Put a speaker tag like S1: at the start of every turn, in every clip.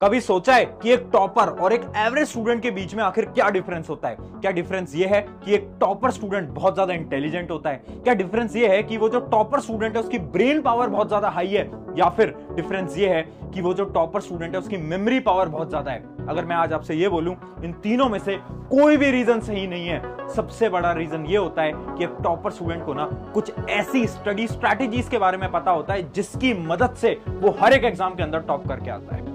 S1: कभी सोचा है कि एक टॉपर और एक एवरेज स्टूडेंट के बीच में आखिर क्या डिफरेंस होता है? क्या डिफरेंस ये है कि एक टॉपर स्टूडेंट बहुत ज्यादा इंटेलिजेंट होता है? क्या डिफरेंस ये है कि वो जो टॉपर स्टूडेंट है उसकी ब्रेन पावर बहुत ज्यादा हाई है? या फिर डिफरेंस ये है कि वो जो टॉपर स्टूडेंट है उसकी मेमोरी पावर बहुत ज्यादा है? अगर मैं आज आपसे ये बोलूं इन तीनों में से कोई भी रीजन सही नहीं है, सबसे बड़ा रीजन ये होता है कि एक टॉपर स्टूडेंट को ना कुछ ऐसी स्टडी स्ट्रैटेजीज के बारे में पता होता है जिसकी मदद से वो हर एक एग्जाम के अंदर टॉप करके आता है।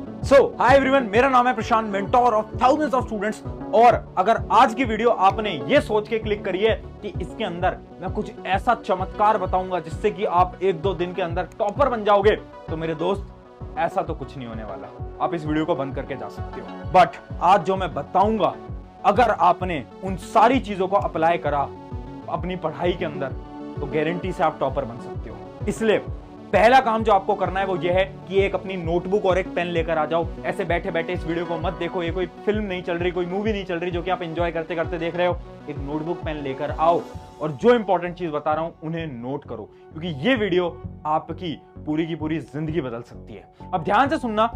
S1: हाय एवरीवन, मेरा नाम है Prashant, mentor of thousands of students. और अगर आज की वीडियो आपने ये सोच के क्लिक करी है कि इसके अंदर मैं कुछ ऐसा चमत्कार बताऊंगा जिससे कि आप एक दो दिन के अंदर टॉपर बन जाओगे, तो मेरे दोस्त ऐसा तो कुछ नहीं होने वाला। आप इस वीडियो को बंद करके जा सकते हो। बट आज जो मैं बताऊंगा, अगर आपने उन सारी चीजों को अप्लाई करा अपनी पढ़ाई के अंदर, तो गारंटी से आप टॉपर बन सकते हो। इसलिए पहला काम जो आपको करना है वो ये है कि एक अपनी नोटबुक और एक पेन लेकर आ जाओ। ऐसे बैठे बैठे इस वीडियो को मत देखो, ये कोई फिल्म नहीं चल रही, कोई मूवी नहीं चल रही जो कि आप एंजॉय करते करते देख रहे हो। एक नोटबुक पेन लेकर आओ और जो इंपॉर्टेंट चीज बता रहा हूं उन्हें नोट करो, क्योंकि ये वीडियो आपकी पूरी की पूरी जिंदगी बदल सकती है। अब ध्यान से सुनना,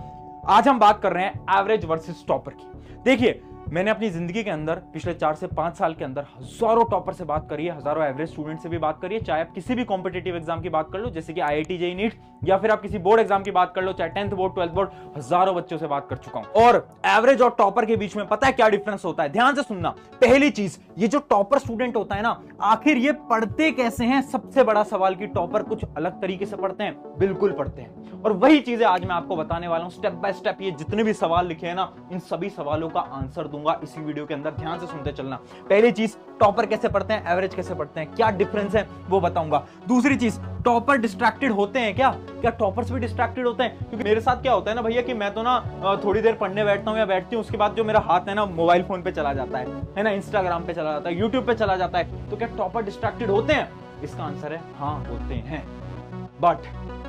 S1: आज हम बात कर रहे हैं एवरेज वर्सेस टॉपर की। देखिए, मैंने अपनी जिंदगी के अंदर पिछले 4 से 5 साल के अंदर हजारों टॉपर से बात करी है, हजारों एवरेज स्टूडेंट से भी बात करी है। चाहे आप किसी भी कॉम्पिटिटिव एग्जाम की बात कर लो, जैसे कि आईआईटी जेईई नीट, या फिर आप किसी बोर्ड एग्जाम की बात कर लो, चाहे 10th बोर्ड 12th बोर्ड, हजारों बच्चों से बात कर चुका हूं। और एवरेज और टॉपर के बीच में पता है क्या डिफरेंस होता है? ध्यान से सुनना। पहली चीज, ये जो टॉपर स्टूडेंट होता है ना, आखिर ये पढ़ते कैसे हैं? सबसे बड़ा सवाल कि टॉपर कुछ अलग तरीके से पढ़ते हैं? बिल्कुल पढ़ते हैं। और वही चीजें आज मैं आपको बताने वाला हूं स्टेप बाय स्टेप। ये जितने भी सवाल लिखे हैं ना, इन सभी सवालों का आंसर दूंगा इसी वीडियो के अंदर। ध्यान से सुनते चलना। पहली चीज, टॉपर कैसे पढ़ते हैं, एवरेज कैसे पढ़ते हैं, क्या डिफरेंस है वो बताऊंगा। दूसरी चीज, टॉपर डिस्ट्रैक्टेड होते हैं क्या? क्या टॉपर्स भी डिस्ट्रैक्टेड होते हैं? क्योंकि मेरे साथ क्या होता है ना भैया, कि मैं तो ना थोड़ी देर पढ़ने बैठता हूं या बैठती हूं, उसके बाद जो मेरा हाथ है ना मोबाइल फोन पे चला जाता है ना, इंस्टाग्राम पे चला जाता है, यूट्यूब पे चला जाता है। तो क्या टॉपर डिस्ट्रैक्टेड होते हैं? इसका आंसर है हाँ, होते हैं। बट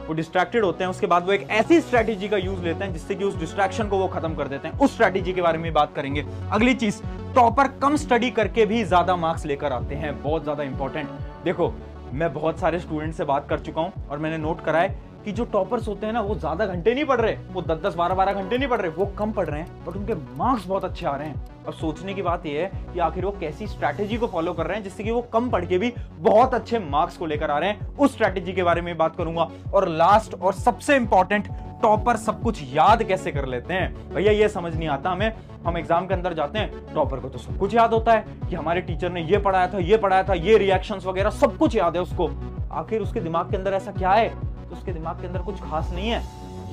S1: वो डिस्ट्रैक्टेड होते हैं, उसके बाद वो एक ऐसी स्ट्रैटेजी का यूज लेते हैं जिससे कि उस डिस्ट्रैक्शन को वो खत्म कर देते हैं। उस स्ट्रैटेजी के बारे में बात करेंगे। अगली चीज, टॉपर कम स्टडी करके भी ज्यादा मार्क्स लेकर आते हैं। बहुत ज्यादा इंपॉर्टेंट। देखो, मैं बहुत सारे स्टूडेंट से बात कर चुका हूं और मैंने नोट करा है कि जो टॉपर्स होते हैं ना, वो ज्यादा घंटे नहीं पढ़ रहे, वो 10-10 12-12 घंटे नहीं पढ़ रहे, वो कम पढ़ रहे हैं, बट उनके मार्क्स बहुत अच्छे आ रहे हैं। अब सोचने की बात यह है कि आखिर वो कैसी स्ट्रैटेजी को फॉलो कर रहे हैं जिससे कि वो कम पढ़ के भी बहुत अच्छे मार्क्स को लेकर आ रहे हैं। उस स्ट्रैटेजी के बारे में बात करूंगा। और लास्ट और सबसे इंपॉर्टेंट, टॉपर सब कुछ याद कैसे कर लेते हैं? भैया ये समझ नहीं आता हमें। हम एग्जाम के अंदर जाते हैं, टॉपर को तो सब कुछ याद होता है कि हमारे टीचर ने ये पढ़ाया था, ये पढ़ाया था, ये रिएक्शंस वगैरह सब कुछ याद है उसको। आखिर उसके दिमाग के अंदर ऐसा क्या है? तो उसके दिमाग के अंदर कुछ खास नहीं है।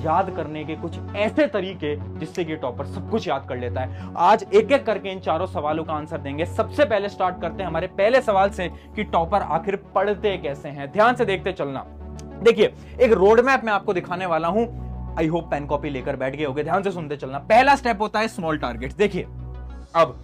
S1: याद करने के कुछ ऐसे तरीके जिससे कि टॉपर सब कुछ याद कर लेता है। आज एक एक करके इन चारों सवालों का आंसर देंगे। सबसे पहले स्टार्ट करते हैं हमारे पहले सवाल से कि टॉपर आखिर पढ़ते कैसे हैं। ध्यान से देखते चलना। देखिए, एक रोड मैप मैं आपको दिखाने वाला हूं। आई होप पेन कॉपी लेकर बैठ गए होंगे। ध्यान से सुनते चलना। पहला स्टेप होता है स्मॉल टारगेट्स। देखिए, अब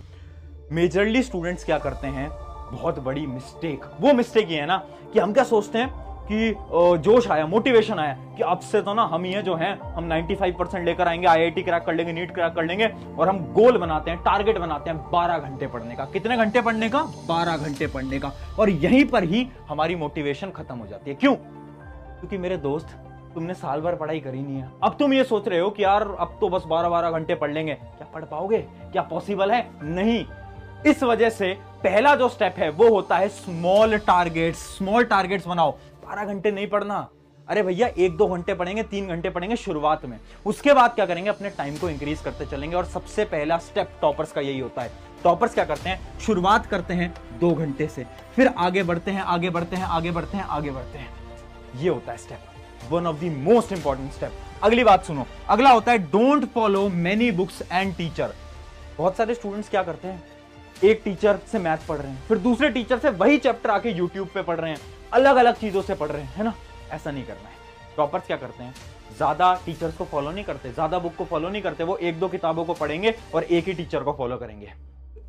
S1: मेजरली स्टूडेंट्स क्या करते हैं, बहुत बड़ी मिस्टेक। वो मिस्टेक ये है ना कि हम क्या सोचते हैं कि जोश आया, मोटिवेशन आया कि अब से तो ना हम ही जो हैं, हम 95% लेकर आएंगे, आईआईटी क्रैक कर लेंगे, नीट क्रैक कर लेंगे। और हम गोल बनाते हैं, टारगेट बनाते हैं 12 घंटे पढ़ने का। कितने घंटे पढ़ने का? 12 घंटे पढ़ने का। और यहीं पर ही हमारी मोटिवेशन खत्म हो जाती है। क्यों? क्योंकि मेरे दोस्त, तुमने साल भर पढ़ाई करी नहीं है। अब तुम ये सोच रहे हो कि यार अब तो बस 12-12 घंटे पढ़ लेंगे। क्या पढ़ पाओगे? क्या पॉसिबल है? नहीं। इस वजह से पहला जो स्टेप है वो होता है स्मॉल टारगेट्स। स्मॉल टारगेट्स बनाओ। 12 घंटे नहीं पढ़ना। अरे भैया 1-2 घंटे पढ़ेंगे, 3 घंटे पढ़ेंगे शुरुआत में। उसके बाद क्या करेंगे? अपने टाइम को इंक्रीज करते चलेंगे। और सबसे पहला स्टेप टॉपर्स का यही होता है। टॉपर्स क्या करते हैं? शुरुआत करते हैं 2 घंटे से, फिर आगे बढ़ते हैं, आगे बढ़ते हैं, आगे बढ़ते हैं, आगे बढ़ते हैं। ये होता है step, one of the most important step. अगली बात सुनो। अगला होता है don't follow many books and teacher. बहुत सारे स्टूडेंट्स क्या करते हैं, एक टीचर से मैथ पढ़ रहे हैं, फिर दूसरे टीचर से वही चैप्टर आके यूट्यूब पे पढ़ रहे हैं, अलग अलग चीजों से पढ़ रहे हैं, है ना? ऐसा नहीं करना है। टॉपर्स क्या करते हैं? ज्यादा टीचर्स को फॉलो नहीं करते, ज्यादा बुक को फॉलो नहीं करते। वो 1-2 किताबों को पढ़ेंगे और एक ही टीचर को फॉलो करेंगे।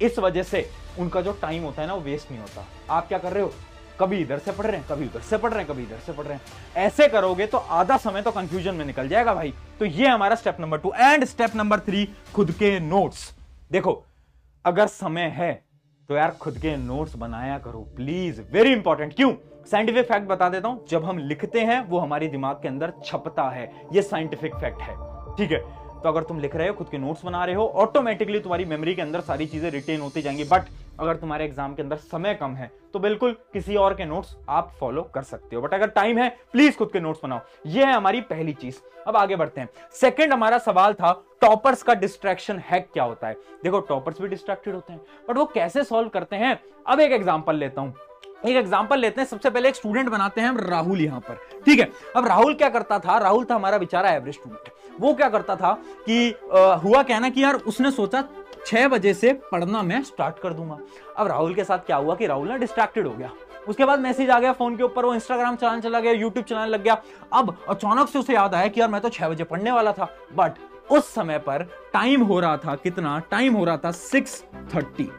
S1: इस वजह से उनका जो टाइम होता है ना, वो वेस्ट नहीं होता। आप क्या कर रहे हो? कभी इधर से पढ़ रहे हैं, कभी उधर से पढ़ रहे हैं, कभी इधर से पढ़ रहे हैं। ऐसे करोगे तो आधा समय तो कंफ्यूजन में निकल जाएगा भाई। तो ये हमारा step number 2। And step number 3, खुद के नोट्स। देखो, अगर समय है तो यार खुद के नोट्स बनाया करो प्लीज। Very important. क्यों? साइंटिफिक फैक्ट बता देता हूं। जब हम लिखते हैं वो हमारे दिमाग के अंदर छपता है। ये साइंटिफिक फैक्ट है, ठीक है? तो अगर तुम लिख रहे हो, खुद के नोट्स बना रहे हो, ऑटोमेटिकली तुम्हारी मेमोरी के अंदर सारी चीजें रिटेन होती जाएंगी। बट अगर तुम्हारे एग्जाम के अंदर समय कम है तो बिल्कुल किसी और के नोट्स आप फॉलो कर सकते हो, बट अगर टाइम है प्लीज खुद के नोट्स बनाओ। यह है हमारी पहली चीज। अब आगे बढ़ते हैं। सेकंड हमारा सवाल था टॉपर्स का डिस्ट्रैक्शन हैक क्या होता है। देखो टॉपर्स भी डिस्ट्रैक्टेड होते हैं, बट वो कैसे सॉल्व करते हैं। अब एक एग्जांपल लेता हूं, एक एग्जांपल लेते हैं। सबसे पहले एक स्टूडेंट बनाते हैं हम राहुल यहां पर, ठीक है। अब राहुल क्या करता था, राहुल था हमारा बेचारा एवरेज स्टूडेंट। वो क्या करता था कि हुआ क्या ना कि यार उसने सोचा 6 बजे से पढ़ना मैं स्टार्ट कर दूंगा। अब राहुल के साथ क्या हुआ कि राहुल ना डिस्ट्रैक्टेड हो गया। उसके बाद मैसेज आ गया फोन के ऊपर, वो इंस्टाग्राम चलाने चला गया, यूट्यूब चलाने लग गया। अब अचानक से उसे याद आया कि यार मैं तो 6 बजे पढ़ने वाला था, बट उस समय पर टाइम हो रहा था कितना, टाइम हो रहा था 6:30।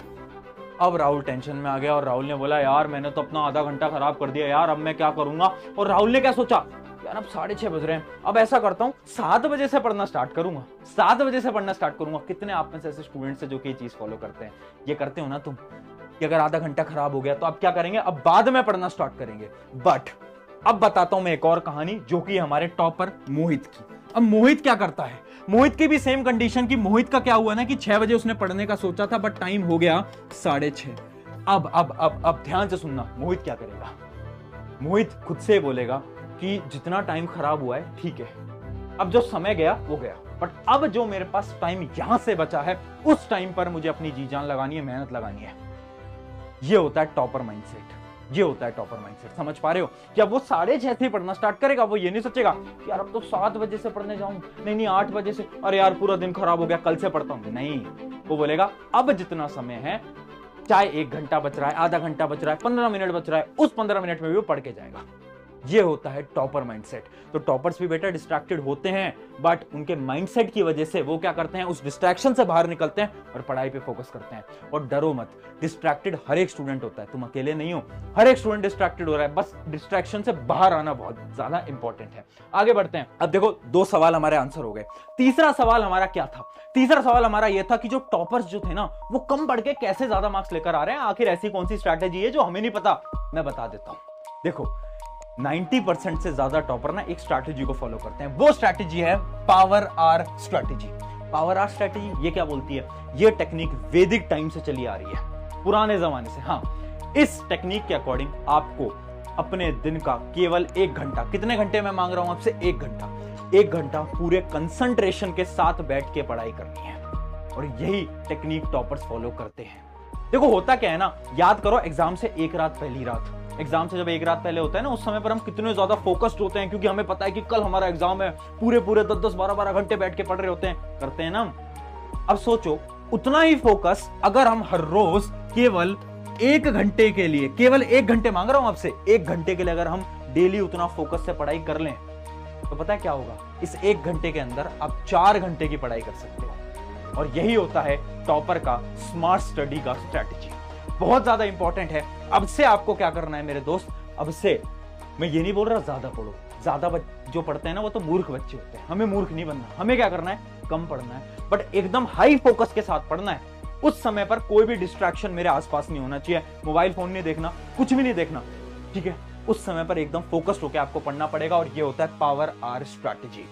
S1: अब राहुल टेंशन में आ गया और राहुल ने बोला यार मैंने तो अपना आधा घंटा खराब कर दिया यार, अब मैं क्या करूंगा। और राहुल ने क्या सोचा, यार अब 6:30 बज रहे हैं, अब ऐसा करता हूं 7 बजे से पढ़ना स्टार्ट करूंगा, 7 बजे से पढ़ना स्टार्ट करूंगा। कितने आप में से ऐसे स्टूडेंट्स हैं जो कि ये चीज फॉलो करते हैं। ये करते हो ना तुम कि अगर आधा घंटा खराब हो गया तो अब क्या करेंगे, अब बाद में पढ़ना स्टार्ट करेंगे। बट अब बताता हूं मैं एक और कहानी जो कि हमारे टॉपर मोहित की। अब मोहित क्या करता है, मोहित की भी सेम कंडीशन की। मोहित का क्या हुआ ना कि 6 बजे उसने पढ़ने का सोचा था, बट टाइम हो गया 6:30। अब ध्यान से सुनना, मोहित क्या करेगा। मोहित खुद से बोलेगा कि जितना टाइम खराब हुआ है ठीक है, अब जो समय गया वो गया, बट अब जो मेरे पास टाइम यहां से बचा है उस टाइम पर मुझे अपनी जी जान लगानी है, मेहनत लगानी है। ये होता है टॉपर माइंडसेट, ये होता है टॉपर माइंडसेट। समझ पा रहे हो? जब वो 6:30 से पढ़ना स्टार्ट करेगा, वो ये नहीं सोचेगा कि यार अब तो 7 बजे से पढ़ने जाऊं, नहीं 8 बजे से, अरे यार पूरा दिन खराब हो गया, कल से पढ़ता हूं। नहीं, वो बोलेगा अब जितना समय है, चाहे 1 घंटा बच रहा है, आधा घंटा बच रहा है, 15 मिनट बच रहा है, उस 15 मिनट में भी वो पढ़ के जाएगा। ये होता है टॉपर माइंडसेट। तो टॉपर्स भी बेटा डिस्ट्रैक्टेड होते हैं, बट उनके माइंडसेट की वजह से वो क्या करते हैं, उस डिस्ट्रैक्शन से बाहर निकलते हैं और पढ़ाई पे फोकस करते हैं। और डरो मत, डिस्ट्रैक्टेड हर एक स्टूडेंट होता है, तुम अकेले नहीं हो, हर एक स्टूडेंट डिस्ट्रैक्टेड हो रहा है। बस डिस्ट्रैक्शन से बाहर आना बहुत ज्यादा इंपॉर्टेंट है। आगे बढ़ते हैं। अब देखो 2 सवाल हमारे आंसर हो गए। तीसरा सवाल हमारा क्या था, तीसरा सवाल हमारा यह था कि जो टॉपर्स जो थे ना वो कम पढ़ के कैसे ज्यादा मार्क्स लेकर आ रहे हैं। आखिर ऐसी कौन सी स्ट्रैटेजी है जो हमें नहीं पता, मैं बता देता हूं। देखो 90% से ज्यादा टॉपर ना एक स्ट्रैटेजी को फॉलो करते हैं। वो स्ट्रैटेजी है power are strategy. Power are strategy ये क्या बोलती है, ये टेक्निक वैदिक टाइम से चली आ रही है, पुराने जमाने से। हाँ, इस टेक्निक के अकॉर्डिंग आपको अपने दिन का केवल 1 घंटा, कितने घंटे मैं मांग रहा हूं आपसे, 1 घंटा, 1 घंटा पूरे कंसंट्रेशन के साथ बैठ के पढ़ाई करनी है। और यही टेक्निक टॉपर्स फॉलो करते हैं। देखो होता क्या है ना, याद करो एग्जाम से 1 रात पहली रात, एग्जाम से जब 1 रात पहले होता है ना, उस समय पर हम कितने ज्यादा फोकस्ड होते हैं, क्योंकि हमें पता है कि कल हमारा एग्जाम है। पूरे 10-10, 12-12 घंटे बैठ के पढ़ रहे होते हैं, करते हैं ना। अब सोचो उतना ही फोकस अगर हम हर रोज केवल 1 घंटे के लिए, केवल 1 घंटे मांग रहा हूं आपसे, 1 घंटे के लिए अगर हम डेली उतना फोकस से पढ़ाई कर लें तो पता है क्या होगा, इस 1 घंटे के अंदर आप 4 घंटे की पढ़ाई कर सकते हो। और यही होता है टॉपर का स्मार्ट स्टडी का स्ट्रैटेजी। बहुत ज्यादा इंपॉर्टेंट है। अब से आपको क्या करना है मेरे दोस्त, अब से मैं ये नहीं बोल रहा ज्यादा पढ़ो, ज्यादा जो पढ़ते हैं ना वो तो मूर्ख बच्चे होते हैं। हमें मूर्ख नहीं बनना, हमें क्या करना है, कम पढ़ना है, बट एकदम हाई फोकस के साथ पढ़ना है। उस समय पर कोई भी डिस्ट्रैक्शन मेरे आसपास नहीं होना चाहिए, मोबाइल फोन नहीं देखना, कुछ भी नहीं देखना, ठीक है। उस समय पर एकदम फोकस्ड होकर आपको पढ़ना पड़ेगा, और ये होता है पावर आर स्ट्रैटेजी।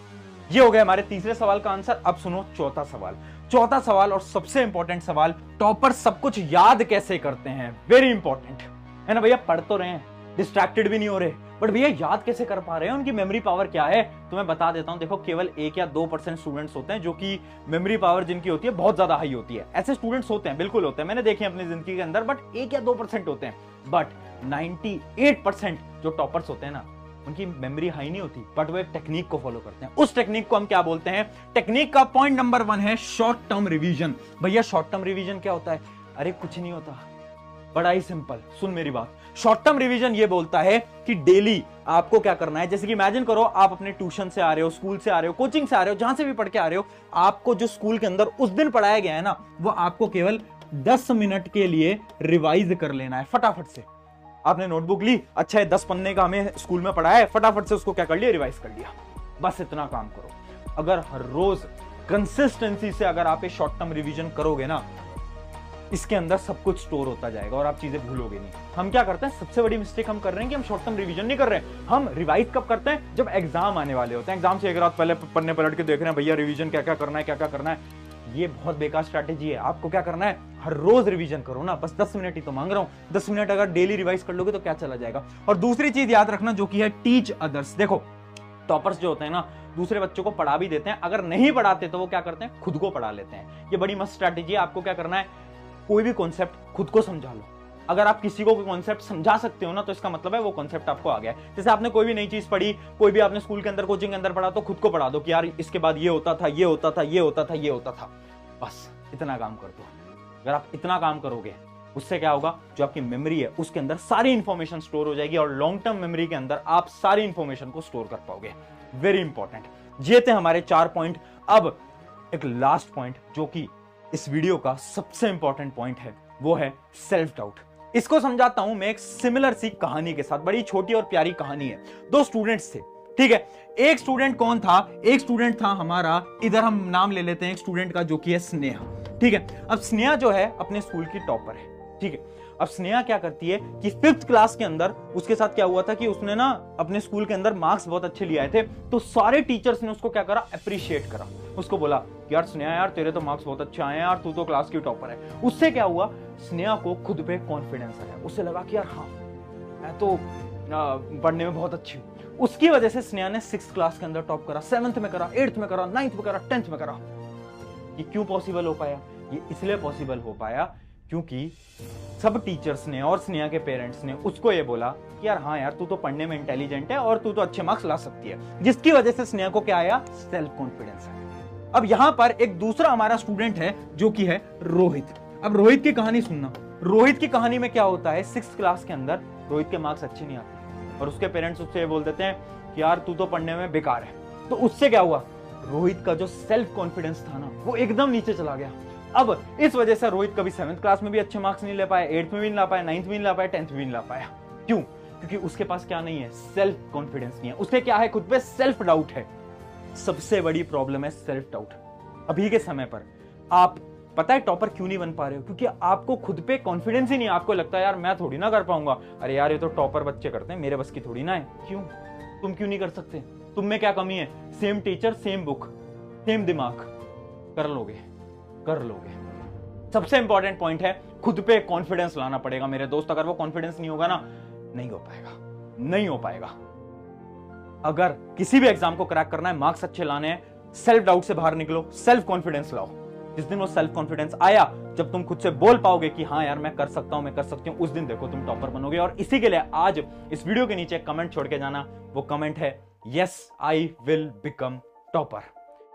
S1: ये हो गया हमारे तीसरे सवाल का आंसर। अब सुनो चौथा सवाल। चौथा सवाल और सबसे इंपॉर्टेंट सवाल, टॉपर सब कुछ याद कैसे करते हैं। वेरी इंपॉर्टेंट है ना भैया, पढ़ तो रहे हैं, डिस्ट्रैक्टेड भी नहीं हो रहे, बट भैया याद कैसे कर पा रहे हैं, उनकी मेमोरी पावर क्या है, तो मैं बता देता हूं। देखो केवल 1 या 2% स्टूडेंट्स होते हैं जो कि मेमोरी पावर जिनकी होती है बहुत ज्यादा हाई होती है। ऐसे स्टूडेंट्स होते हैं, बिल्कुल होते हैं, मैंने देखे अपनी जिंदगी के अंदर, बट 1 या 2% होते हैं। बट 98% जो टॉपर्स होते हैं ना, उनकी मेमोरी हाई नहीं होती, बट वो एक टेक्निक को फॉलो करते हैं। उस टेक्निक को हम क्या बोलते हैं, टेक्निक का पॉइंट नंबर 1 है शॉर्ट टर्म रिवीजन। भैया शॉर्ट टर्म रिवीजन क्या होता है, अरे कुछ नहीं होता, बड़ा ही सिंपल, सुन मेरी बात। शॉर्ट टर्म रिवीजन ये बोलता है कि डेली आपको क्या करना है, जैसे कि इमेजिन करो आप अपने ट्यूशन से आ रहे हो, स्कूल से आ रहे हो, कोचिंग से आ रहे हो, जहां से भी पढ़ के आ रहे हो, आपको जो स्कूल के अंदर उस दिन पढ़ाया गया है ना, वो आपको केवल 10 मिनट के लिए रिवाइज कर लेना है फटाफट से। आपने नोटबुक ली, अच्छा है 10 पन्ने का हमें स्कूल में पढ़ाया है, फटाफट से उसको क्या कर लिया, रिवाइज कर लिया। बस इतना काम करो। अगर हर रोज कंसिस्टेंसी से अगर आप शॉर्ट टर्म रिवीजन करोगे ना, इसके अंदर सब कुछ स्टोर होता जाएगा और आप चीजें भूलोगे नहीं। हम क्या करते हैं, सबसे बड़ी मिस्टेक हम कर रहे हैं कि हम शॉर्ट टर्म रिवीजन नहीं कर रहे हैं। हम रिवाइज कब करते हैं, जब एग्जाम आने वाले होते हैं। एग्जाम से एक रात पहले पन्ने पलट के देख रहे हैं भैया रिवीजन क्या क्या करना है, क्या क्या करना है। ये बहुत बेकार स्ट्रैटेजी है। आपको क्या करना है, हर रोज रिवीजन करो ना, बस 10 मिनट ही तो मांग रहा हूं। 10 मिनट अगर डेली रिवाइज कर लोगे तो क्या चला जाएगा। और दूसरी चीज याद रखना जो कि है टीच अदर्स। देखो टॉपर्स जो होते हैं ना, दूसरे बच्चों को पढ़ा भी देते हैं, अगर नहीं पढ़ाते तो वो क्या करते हैं, खुद को पढ़ा लेते हैं। ये बड़ी मस्त स्ट्रैटेजी है। आपको क्या करना है, कोई भी कॉन्सेप्ट खुद को समझा लो। अगर आप किसी को कॉन्सेप्ट समझा सकते हो ना, तो इसका मतलब है वो कॉन्सेप्ट आपको आ गया है। जैसे आपने कोई भी नई चीज पढ़ी, कोई भी आपने स्कूल के अंदर, कोचिंग के अंदर पढ़ा, तो खुद को पढ़ा दो कि यार इसके बाद ये होता था, ये होता था, ये होता था, ये होता था। बस इतना काम कर दो। अगर आप इतना काम करोगे, उससे क्या होगा, जो आपकी मेमोरी है उसके अंदर सारी इंफॉर्मेशन स्टोर हो जाएगी और लॉन्ग टर्म मेमोरी के अंदर आप सारी इंफॉर्मेशन को स्टोर कर पाओगे। Very important. ये थे हमारे 4 पॉइंट। अब एक लास्ट पॉइंट जो कि इस वीडियो का सबसे इंपॉर्टेंट पॉइंट है, वो है सेल्फ डाउट। इसको समझाता हूं मैं एक सिमिलर सी कहानी के साथ। बड़ी छोटी और प्यारी कहानी है। 2 स्टूडेंट्स थे, ठीक है। एक स्टूडेंट कौन था, एक स्टूडेंट था हमारा, इधर हम नाम ले लेते हैं एक स्टूडेंट का जो कि है स्नेहा, ठीक है। अब स्नेहा जो है अपने स्कूल की टॉपर है, ठीक है। अब स्नेहा क्या करती है कि 5th क्लास के अंदर उसके साथ क्या हुआ था कि उसने ना अपने स्कूल के अंदर मार्क्स बहुत अच्छे लिए आए थे, तो सारे टीचर्स ने उसको क्या करा, अप्रिशिएट करा। उसको बोला यार स्नेहा, यार तेरे तो मार्क्स बहुत अच्छे आए हैं यार, तू तो क्लास की टॉपर है। उससे क्या हुआ, स्नेहा को खुद पे कॉन्फिडेंस आया। उसे लगा कि यार हाँ, मैं तो पढ़ने में बहुत अच्छी हूँ। उसकी वजह से स्नेहा ने 6th क्लास के अंदर टॉप करा, 7th में करा, 8th में करा, 9th में करा, 10th में करा। ये क्यों पॉसिबल हो पाया, ये इसलिए पॉसिबल हो पाया क्योंकि सब टीचर्स ने और स्नेहा के पेरेंट्स ने उसको ये बोला कि यार हाँ यार, तू तो पढ़ने में इंटेलिजेंट है और तू तो अच्छे मार्क्स ला सकती है, जिसकी वजह से स्नेहा को क्या आया, सेल्फ कॉन्फिडेंस आया। अब यहां पर एक दूसरा हमारा स्टूडेंट है जो कि है रोहित। अब रोहित की कहानी सुनना। रोहित की कहानी में क्या होता है, 6th क्लास के अंदर रोहित के मार्क्स अच्छे नहीं आते और उसके पेरेंट्स उससे बोल देते हैं कि यार तू तो पढ़ने में बेकार है। तो उससे क्या हुआ, रोहित का जो सेल्फ कॉन्फिडेंस था ना, वो एकदम नीचे चला गया। अब इस वजह से रोहित कभी 7th क्लास में भी अच्छे मार्क्स नहीं ले पाया, 8th में भी नहीं ला पाया, 9th में नहीं ला पाया, 10th में भी नहीं ला पाया। क्यों? क्योंकि उसके पास क्या नहीं है, सेल्फ कॉन्फिडेंस नहीं है। उसके क्या है, खुद पे सेल्फ डाउट है। सबसे बड़ी प्रॉब्लम है सेल्फ डाउट। अभी के समय पर आप पता है टॉपर क्यों नहीं बन पा रहे हो, क्योंकि आपको खुद पे कॉन्फिडेंस ही नहीं है। आपको लगता है यार मैं थोड़ी ना कर पाऊंगा, अरे यार ये तो टॉपर बच्चे करते हैं, मेरे बस की थोड़ी ना है। क्यों? तुम क्यों नहीं कर सकते? तुम में क्या कमी है? Same teacher, same book, same दिमाग, कर लोगे, कर लोगे। सबसे इंपॉर्टेंट पॉइंट है, खुद पे कॉन्फिडेंस लाना पड़ेगा मेरे दोस्त। अगर वो कॉन्फिडेंस नहीं होगा ना, नहीं हो पाएगा, नहीं हो पाएगा। अगर किसी भी एग्जाम को क्रैक करना है, मार्क्स अच्छे लाने हैं, सेल्फ डाउट से बाहर निकलो, सेल्फ कॉन्फिडेंस लाओ। जिस दिन वो सेल्फ कॉन्फिडेंस आया, जब तुम खुद से बोल पाओगे कि हाँ यार मैं कर सकता हूं, मैं कर सकती हूं, उस दिन देखो तुम टॉपर बनोगे। और इसी के लिए आज इस वीडियो के नीचे कमेंट छोड़ के जाना। वो कमेंट है yes I will become topper,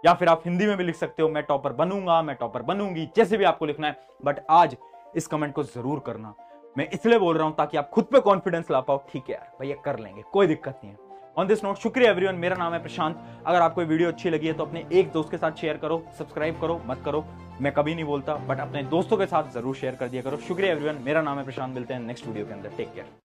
S1: या फिर आप हिंदी में भी लिख सकते हो मैं टॉपर बनूंगा, मैं टॉपर बनूंगी, जैसे भी आपको लिखना है। बट आज इस कमेंट को जरूर करना। मैं इसलिए बोल रहा हूं ताकि आप खुद पे कॉन्फिडेंस ला पाओ। ठीक है यार भैया, कर लेंगे, कोई दिक्कत नहीं है। ऑन दिस नोट, शुक्रिया एवरीवन। मेरा नाम है प्रशांत। अगर आपको वीडियो अच्छी लगी है तो अपने एक दोस्त के साथ शेयर करो, सब्सक्राइब करो, मत करो, मैं कभी नहीं बोलता, बट अपने दोस्तों के साथ जरूर शेयर कर दिया करो। शुक्रिया एवरीवन। मेरा नाम है प्रशांत। मिलते हैं नेक्स्ट वीडियो के अंदर। Take care.